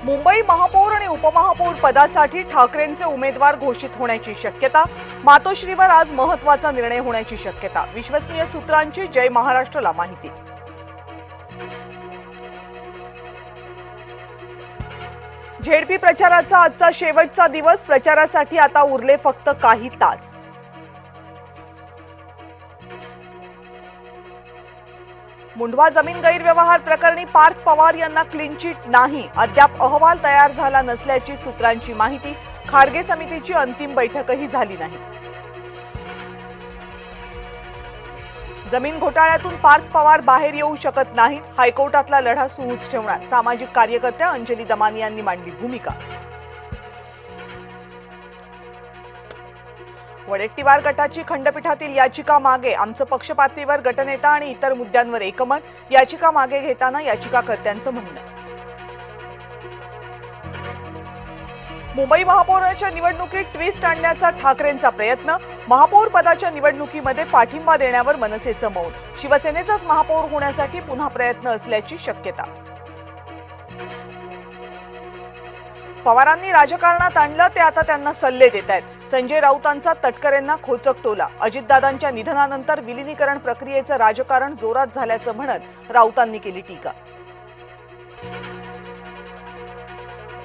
मुंबई महापौर आणि उपमहापौर पदासाठी ठाकरेंचे उमेदवार घोषित होण्याची शक्यता। मातोश्रीवर आज महत्त्वाचा निर्णय होण्याची शक्यता। विश्वसनीय सूत्रांची जय महाराष्ट्रला माहिती। झेडपी प्रचाराचा आजचा शेवटचा दिवस। प्रचारासाठी आता उरले फक्त काही तास। मुंढवा जमीन गैरव्यवहार प्रकरणी पार्थ पवार यांना क्लीन चिट नाही। अद्याप अहवाल तयार झाला नसल्याची सूत्रांची माहिती। खाडगे समितीची अंतिम बैठकही झाली नाही। जमीन घोटाळ्यातून पार्थ पवार बाहेर येऊ शकत नाहीत। हायकोर्टातला लढा सुरूच ठेवणार। सामाजिक कार्यकर्त्या अंजली दमानी यांनी मांडली भूमिका। वडेट्टीवार गटाची खंडपीठातील याचिका मागे। आमचं पक्षपातळीवर गटनेता आणि इतर मुद्द्यांवर एकमत। याचिका मागे घेताना याचिकाकर्त्यांचं म्हणणं। मुंबई महापौराच्या निवडणुकीत ट्विस्ट आणण्याचा ठाकरेंचा प्रयत्न। महापौर पदाच्या निवडणुकीमध्ये पाठिंबा देण्यावर मनसेचं मौन। शिवसेनेचाच महापौर होण्यासाठी पुन्हा प्रयत्न असल्याची शक्यता। पवारांनी राजकारणात आणलं ते आता त्यांना सल्ले देत आहेत। संजय राऊतांचा तटकरेंना खोचक टोला। अजितदादांच्या निधनानंतर विलीनीकरण प्रक्रियेचं राजकारण जोरात झाल्याचं म्हणत राऊतांनी केली टीका।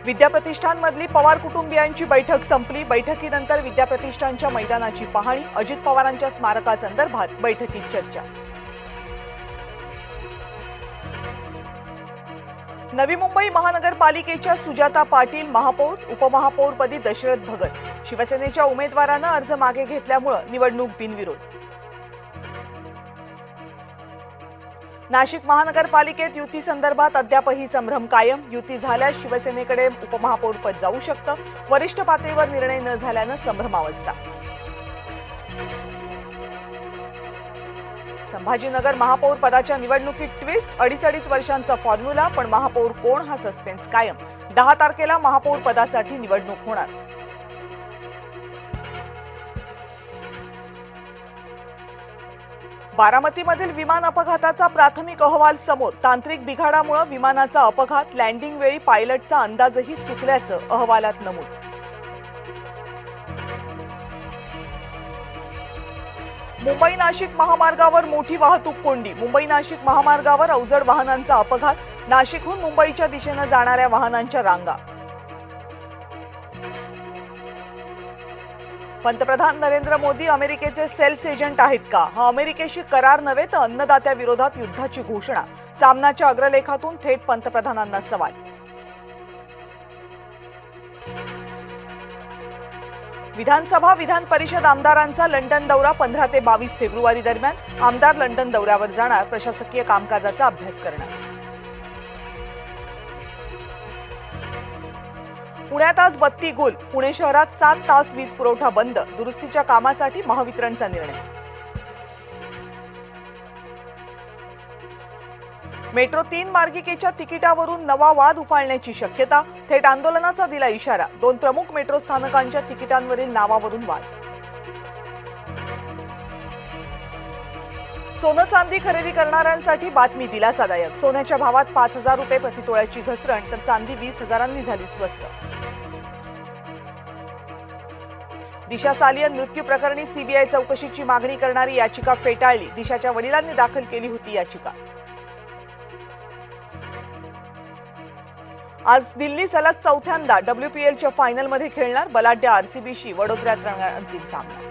विद्याप्रतिष्ठानमधली पवार कुटुंबियांची बैठक संपली। बैठकीनंतर विद्याप्रतिष्ठानच्या मैदानाची पाहणी। अजित पवारांच्या स्मारकासंदर्भात बैठकीत चर्चा। नवी मुंबई महानगरपालिकेच्या सुजाता पाटील महापौर। उपमहापौरपदी दशरथ भगत। शिवसेनेच्या उमेदवारानं अर्ज मागे घेतल्यामुळे निवडणूक बिनविरोध। नाशिक महानगरपालिकेत युती संदर्भात अद्यापही संभ्रम कायम। युती झाल्यास शिवसेनेकडे उपमहापौरपद जाऊ शकतं। वरिष्ठ पातळीवर निर्णय न झाल्यानं संभ्रमावस्था। संभाजीनगर महापौर पदाच्या निवडणुकीत ट्विस्ट। 2.5 वर्षांचा फॉर्म्युला, पण महापौर कोण हा सस्पेन्स कायम। 10 तारखेला महापौर पदासाठी निवडणूक होणार। बारामतीमधील विमान अपघाताचा प्राथमिक अहवाल समोर। तांत्रिक बिघाडामुळे विमानाचा अपघात। लँडिंग वेळी पायलटचा अंदाजही चुकल्याचं अहवालात नमूद। मुंबई नाशिक महामार्गावर मोठी वाहतूक कोंडी। मुंबई नाशिक महामार्गावर अवजड वाहनांचा अपघात। नाशिकहून मुंबईच्या दिशेने जाणाऱ्या वाहनांच्या रांगा। पंतप्रधान नरेंद्र मोदी अमेरिकेचे सेल्स एजंट आहेत का? हा अमेरिकेशी करार नव्हे तर अन्नदात्याविरोधात युद्धाची घोषणा। सामनाच्या अग्रलेखातून थेट पंतप्रधानांना सवाल। विधानसभा विधान परिषद आमदारांचा लंडन दौरा 15 ते 22 फेब्रुवारी दरम्यान। आमदार लंडन दौऱ्यावर जाणार। प्रशासकीय कामकाजाचा अभ्यास करणार। पुण्यात आज बत्ती गुल। पुणे शहरात 7 तास वीज पुरवठा बंद। दुरुस्तीच्या कामासाठी महावितरणचा निर्णय। मेट्रो 3 मार्गिकेच्या तिकिटावरून नवा वाद उफाळण्याची शक्यता। थेट आंदोलनाचा दिला इशारा। 2 प्रमुख मेट्रो स्थानकांच्या तिकिटांवरील नावावरून वाद। सोनं चांदी खरेदी करणाऱ्यांसाठी बातमी दिलासादायक। सोन्याच्या भावात 5,000 रुपये प्रतितोळ्याची घसरण, तर चांदी 20,000 झाली स्वस्त। दिशा सालियन मृत्यू प्रकरणी सीबीआय चौकशीची मागणी करणारी याचिका फेटाळली। दिशाच्या वडिलांनी दाखल केली होती याचिका। आज दिल्ली सलग चौथ्यांदा WPLच्या फायनलमध्ये खेळणार। बलाढ्य आरसीबीशी वडोदऱ्यात रंगणार अंतिम सामना।